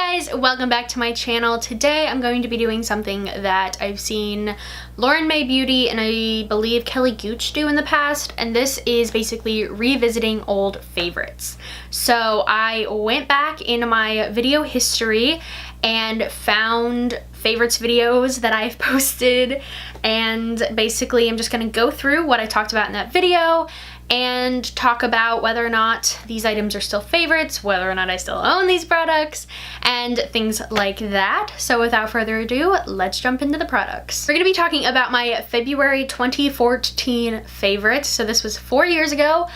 Guys, welcome back to my channel. Today I'm going to be doing something that I've seen Lauren Mae Beauty and I believe Kelly Gooch do in the past, and this is basically revisiting old favorites. So I went back into my video history and found favorites videos that I've posted, and basically I'm just going to go through what I talked about in that video and talk about whether or not these items are still favorites, whether or not I still own these products, and things like that. So without further ado, let's jump into the products. We're going to be talking about my February 2014 favorites. So this was 4 years ago.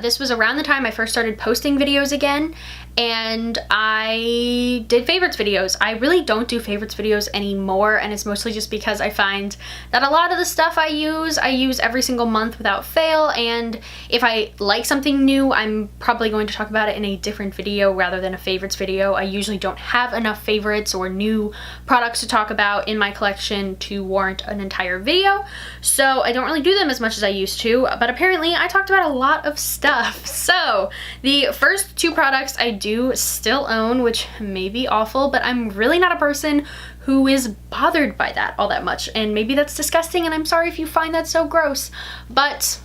This was around the time I first started posting videos again, and I did favorites videos. I really don't do favorites videos anymore, and it's mostly just because I find that a lot of the stuff I use every single month without fail, and if I like something new, I'm probably going to talk about it in a different video rather than a favorites video. I usually don't have enough favorites or new products to talk about in my collection to warrant an entire video, so I don't really do them as much as I used to, but apparently I talked about a lot of stuff. So the first two products I do still own, which may be awful, but I'm really not a person who is bothered by that all that much, and maybe that's disgusting, and I'm sorry if you find that so gross, but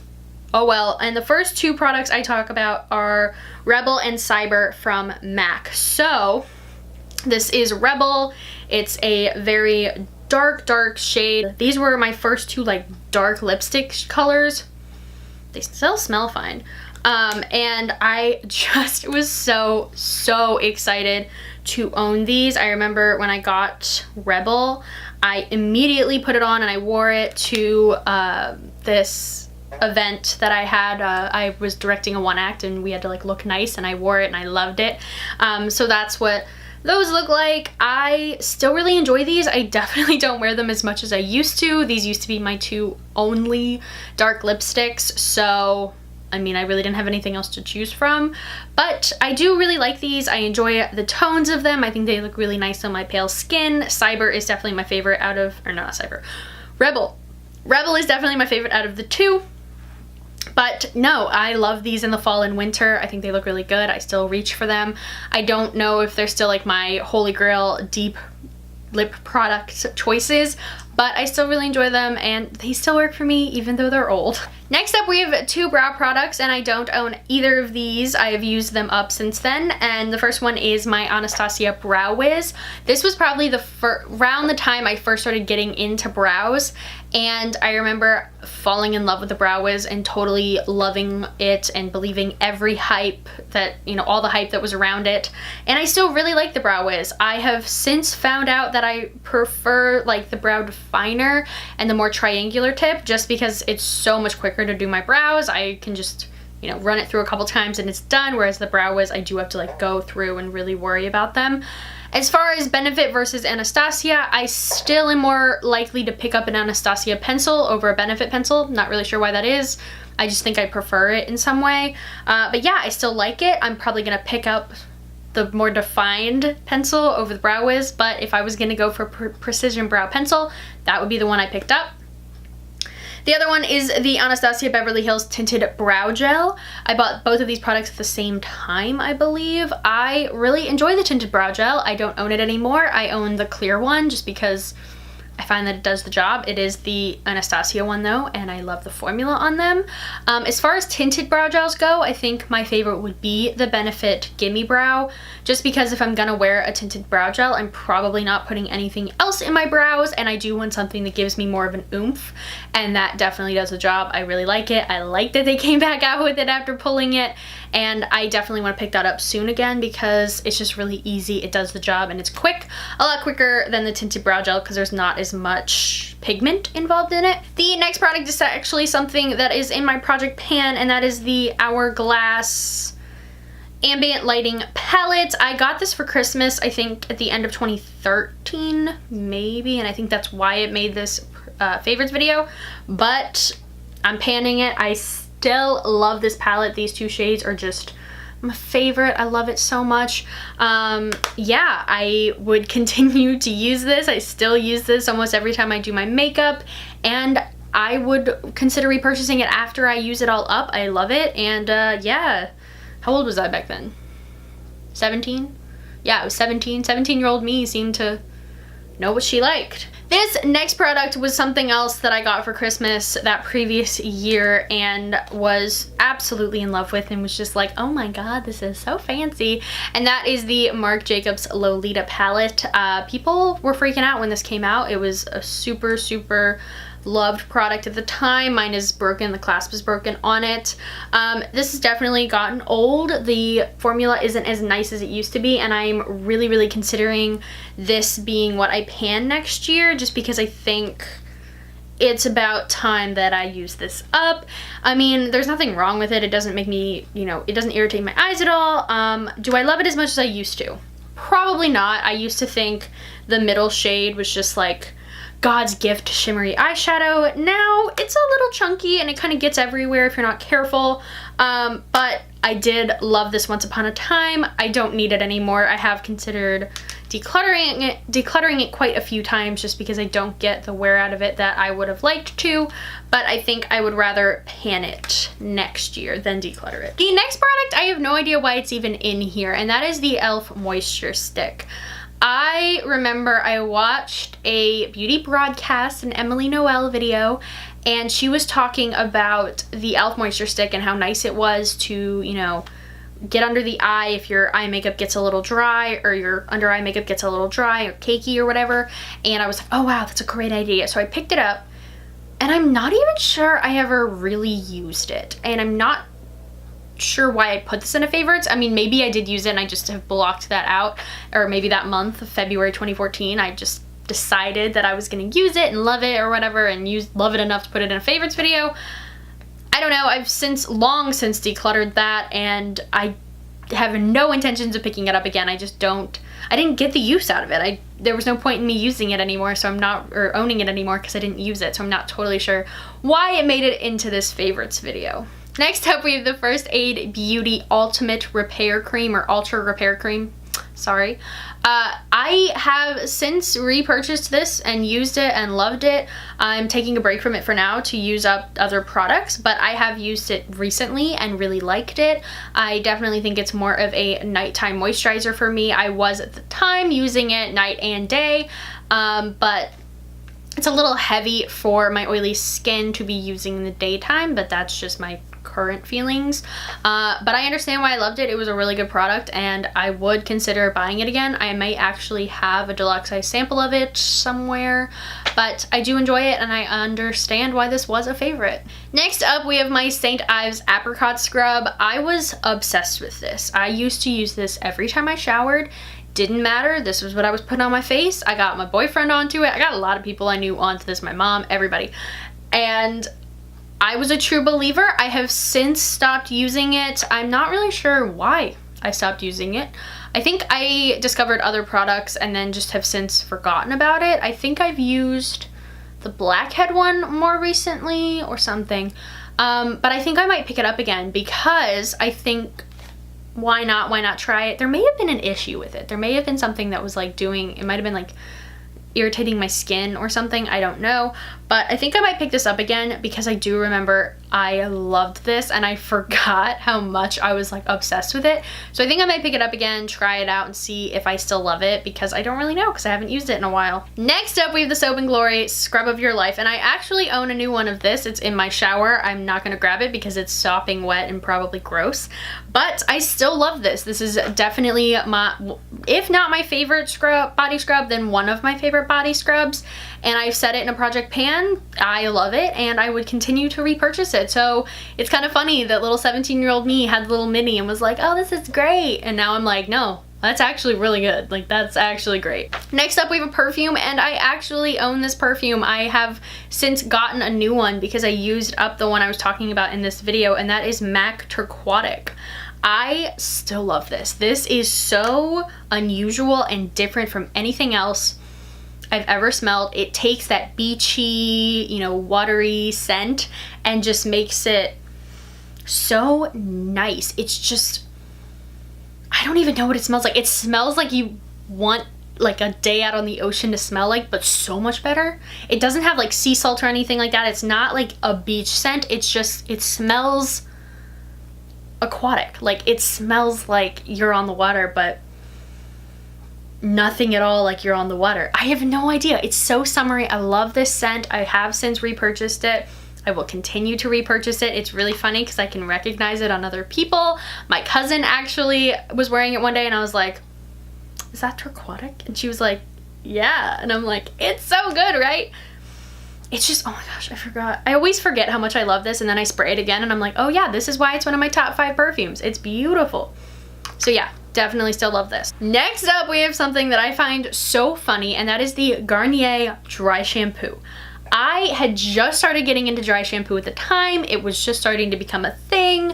oh well. And the first two products I talk about are Rebel and Cyber from MAC. So this is Rebel. It's a very dark shade. These were my first two like dark lipstick colors. They still smell fine. And I just was so excited to own these. I remember when I got Rebel, I immediately put it on and I wore it to this event that I had. I was directing a one act and we had to like look nice, and I wore it and I loved it. So that's what those look like. I still really enjoy these. I definitely don't wear them as much as I used to. These used to be my two only dark lipsticks, so I mean, I really didn't have anything else to choose from, but I do really like these. I enjoy the tones of them. I think they look really nice on my pale skin. Cyber is definitely my favorite out of, or no, not Cyber, Rebel. Rebel is definitely my favorite out of the two. But no, I love these in the fall and winter. I think they look really good. I still reach for them. I don't know if they're still like my holy grail deep lip product choices, but I still really enjoy them and they still work for me even though they're old. Next up, we have two brow products, and I don't own either of these. I have used them up since then, and the first one is my Anastasia Brow Wiz. This was probably around the time I first started getting into brows, and I remember falling in love with the Brow Wiz and totally loving it and believing every hype that, you know, all the hype that was around it, and I still really like the Brow Wiz. I have since found out that I prefer like the brow definer and the more triangular tip just because it's so much quicker to do my brows. I can just, you know, run it through a couple times and it's done, whereas the Brow Wiz, I do have to like go through and really worry about them. As far as Benefit versus Anastasia, I still am more likely to pick up an Anastasia pencil over a Benefit pencil. Not really sure why that is. I just think I prefer it in some way. But yeah, I still like it. I'm probably gonna pick up the more defined pencil over the Brow Wiz, but if I was gonna go for precision brow pencil, that would be the one I picked up. The other one is the Anastasia Beverly Hills Tinted Brow Gel. I bought both of these products at the same time, I believe. I really enjoy the Tinted Brow Gel. I don't own it anymore. I own the clear one just because I find that it does the job. It is the Anastasia one though, and I love the formula on them. As far as tinted brow gels go, I think my favorite would be the Benefit Gimme Brow, just because if I'm gonna wear a tinted brow gel, I'm probably not putting anything else in my brows, and I do want something that gives me more of an oomph, and that definitely does the job. I really like it. I like that they came back out with it after pulling it, and I definitely want to pick that up soon again because it's just really easy. It does the job and it's quick, a lot quicker than the tinted brow gel because there's not as much pigment involved in it. The next product is actually something that is in my project pan, and that is the Hourglass Ambient Lighting Palette. I got this for Christmas, I think at the end of 2013 maybe, and I think that's why it made this favorites video, but I'm panning it. I still love this palette. These two shades are just my favorite. I love it so much. Yeah, I would continue to use this. I still use this almost every time I do my makeup, and I would consider repurchasing it after I use it all up. I love it, and yeah. How old was I back then? 17? yeah, it was 17-year-old me seemed to know what she liked. This next product was something else that I got for Christmas that previous year and was absolutely in love with and was just like, oh my god, this is so fancy. And that is the Marc Jacobs Lolita palette. People were freaking out when this came out. It was a super, super loved product at the time. Mine is broken, the clasp is broken on it. This has definitely gotten old. The formula isn't as nice as it used to be, and I'm really, really considering this being what I pan next year, just because I think it's about time that I use this up. I mean, there's nothing wrong with it. It doesn't make me, you know, it doesn't irritate my eyes at all. Do I love it as much as I used to? Probably not. I used to think the middle shade was just like God's gift to shimmery eyeshadow. Now it's a little chunky and it kind of gets everywhere if you're not careful. But I did love this once upon a time. I don't need it anymore. I have considered decluttering it quite a few times just because I don't get the wear out of it that I would have liked to, but I think I would rather pan it next year than declutter it. The next product, I have no idea why it's even in here, and that is the e.l.f. Moisture Stick. I remember I watched a beauty broadcast, an Emily Noel video, and she was talking about the e.l.f. Moisture Stick and how nice it was to, you know, get under the eye if your eye makeup gets a little dry or your under eye makeup gets a little dry or cakey or whatever. And I was like, oh wow, that's a great idea. So I picked it up and I'm not even sure I ever really used it. And I'm not sure why I put this in a favorites. I mean, maybe I did use it and I just have blocked that out. Or maybe that month of February 2014, I just decided that I was gonna use it and love it or whatever and love it enough to put it in a favorites video. I don't know, I've long since decluttered that and I have no intentions of picking it up again. I didn't get the use out of it. There was no point in me using it anymore, so or owning it anymore because I didn't use it, so I'm not totally sure why it made it into this favorites video. Next up, we have the First Aid Beauty Ultimate Repair Cream, or Ultra Repair Cream. Sorry. I have since repurchased this and used it and loved it. I'm taking a break from it for now to use up other products, but I have used it recently and really liked it. I definitely think it's more of a nighttime moisturizer for me. I was at the time using it night and day, but it's a little heavy for my oily skin to be using in the daytime, but that's just my current feelings. But I understand why I loved it. It was a really good product and I would consider buying it again. I might actually have a deluxe size sample of it somewhere, but I do enjoy it and I understand why this was a favorite. Next up, we have my St. Ives Apricot Scrub. I was obsessed with this. I used to use this every time I showered. Didn't matter. This was what I was putting on my face. I got my boyfriend onto it. I got a lot of people I knew onto this, my mom, everybody. And I was a true believer. I have since stopped using it. I'm not really sure why I stopped using it. I think I discovered other products and then just have since forgotten about it. I think I've used the Blackhead one more recently or something. But I think I might pick it up again because I think why not try it? There may have been an issue with it. There may have been something that was like it might have been like irritating my skin or something, I don't know, but I think I might pick this up again because I do remember I loved this and I forgot how much I was like obsessed with it. So I think I might pick it up again, try it out and see if I still love it because I don't really know because I haven't used it in a while. Next up, we have the Soap & Glory Scrub of Your Life, and I actually own a new one of this. It's in my shower. I'm not gonna grab it because it's sopping wet and probably gross, but I still love this. This is definitely if not my favorite body scrub, then one of my favorite body scrubs, and I've set it in a project pan. I love it and I would continue to repurchase it. So it's kind of funny that little 17-year-old me had the little mini and was like, oh, this is great, and now I'm like, no, that's actually really good. Like, that's actually great. Next up, we have a perfume, and I actually own this perfume. I have since gotten a new one because I used up the one I was talking about in this video, and that is MAC Turquatic. I still love this. This is so unusual and different from anything else I've ever smelled. It takes that beachy, you know, watery scent and just makes it so nice. It's just, I don't even know what it smells like. It smells like you want like a day out on the ocean to smell like, but so much better. It doesn't have like sea salt or anything like that. It's not like a beach scent. It's just, it smells aquatic. Like, it smells like you're on the water, but nothing at all, like you're on the water. I have no idea. It's so summery. I love this scent. I have since repurchased it. I will continue to repurchase it. It's really funny because I can recognize it on other people. My cousin actually was wearing it one day and I was like, is that Turquatic? And she was like, yeah. And I'm like, it's so good, right? It's just, oh my gosh, I forgot. I always forget how much I love this, and then I spray it again and I'm like, oh yeah, this is why it's one of my top 5 perfumes. It's beautiful. So yeah, definitely still love this. Next up, we have something that I find so funny, and that is the Garnier dry shampoo. I had just started getting into dry shampoo at the time. It was just starting to become a thing,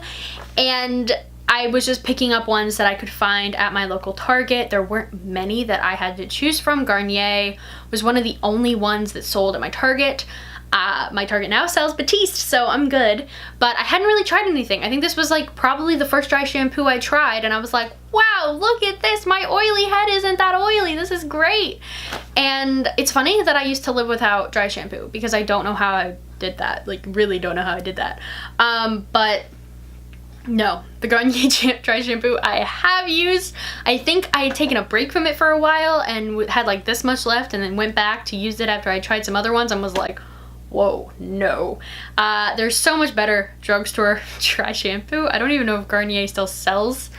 and I was just picking up ones that I could find at my local Target. There weren't many that I had to choose from. Garnier was one of the only ones that sold at my Target. My Target now sells Batiste, so I'm good, but I hadn't really tried anything. I think this was like probably the first dry shampoo I tried, and I was like, wow, look at this. My oily head isn't that oily. This is great. And it's funny that I used to live without dry shampoo because I don't know how I did that. Like, really don't know how I did that. But no, the Garnier dry shampoo I have used. I think I had taken a break from it for a while and had like this much left, and then went back to use it after I tried some other ones and was like, whoa, no. There's so much better drugstore dry shampoo. I don't even know if Garnier still sells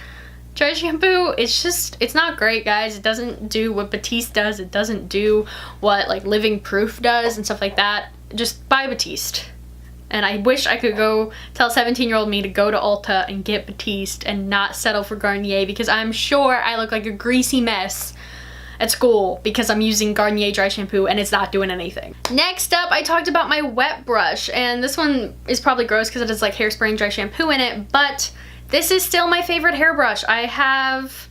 dry shampoo. It's just, it's not great, guys. It doesn't do what Batiste does. It doesn't do what like Living Proof does and stuff like that. Just buy Batiste. And I wish I could go tell 17-year-old me to go to Ulta and get Batiste and not settle for Garnier, because I'm sure I look like a greasy mess at school because I'm using Garnier dry shampoo and it's not doing anything. Next up, I talked about my wet brush, and this one is probably gross because it has like hairspray and dry shampoo in it, but this is still my favorite hairbrush. I have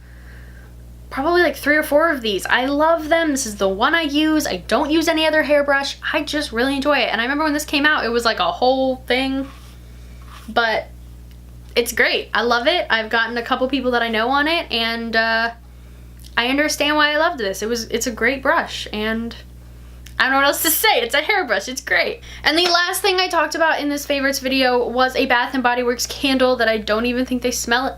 probably like 3 or 4 of these. I love them. This is the one I use. I don't use any other hairbrush. I just really enjoy it. And I remember when this came out, it was like a whole thing, but it's great. I love it. I've gotten a couple people that I know on it, and I understand why I loved this. It's a great brush, and I don't know what else to say. It's a hairbrush. It's great. And the last thing I talked about in this favorites video was a Bath & Body Works candle that I don't even think they sell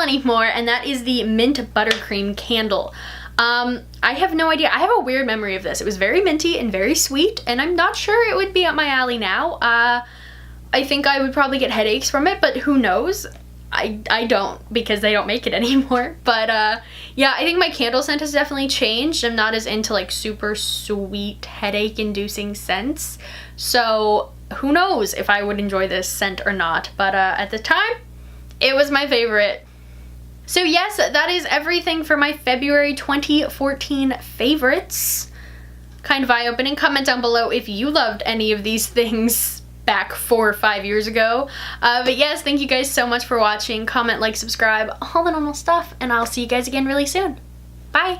anymore, and that is the Mint Buttercream candle. I have no idea. I have a weird memory of this. It was very minty and very sweet, and I'm not sure it would be up my alley now. I think I would probably get headaches from it, but who knows? I don't, because they don't make it anymore. But yeah, I think my candle scent has definitely changed. I'm not as into like super sweet headache inducing scents, so who knows if I would enjoy this scent or not. But at the time, it was my favorite. So yes, that is everything for my February 2014 favorites. Kind of eye-opening. Comment down below if you loved any of these things back 4 or 5 years ago. But yes, thank you guys so much for watching. Comment, like, subscribe, all the normal stuff, and I'll see you guys again really soon. Bye!